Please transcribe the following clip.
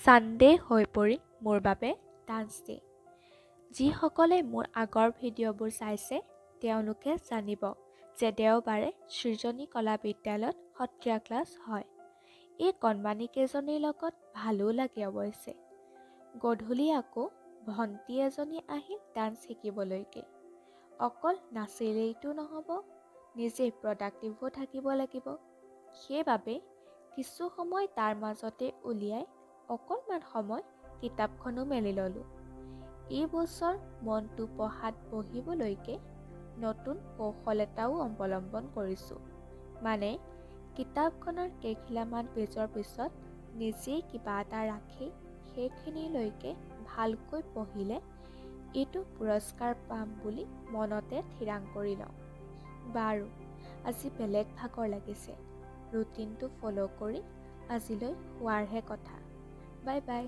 Sunday হৈ পৰি মোৰ বাবে ডান্স ডে। যিসকলে মোৰ আগৰ ভিডিঅ'বোৰ চাইছে তেওঁলোকে জানিব যে দেওবাৰে সৃজনী কলা বিদ্যালয়ত সত্ৰীয়া ক্লাছ হয়। এই কণমানিকেইজনীৰ লগত ভালো লাগে অৱশ্যে। গধূলি আকৌ ভণ্টি এজনী আহিল ডান্স শিকিবলৈকে। অকল নাচিলেইতো নহ'ব, নিজে প্ৰডাক্টিভো থাকিব লাগিব। সেইবাবে কিছু সময় তাৰ মাজতে উলিয়াই অকণমান সময় কিতাপখনো মেলি ল'লোঁ। এই বছৰ মনটো পঢ়াত বহিবলৈকে নতুন কৌশল এটাও অৱলম্বন কৰিছোঁ। মানে কিতাপখনৰ কেইখিলামান পেজৰ পিছত নিজেই কিবা এটা ৰাখি সেইখিনিলৈকে ভালকৈ পঢ়িলে এইটো পুৰস্কাৰ পাম বুলি মনতে থিৰাং কৰি লওঁ। বাৰু, আজি বেলেগ ভাগৰ লাগিছে। ৰুটিনটো ফ'ল' কৰি আজিলৈ শুৱাৰহে কথা। Bye bye.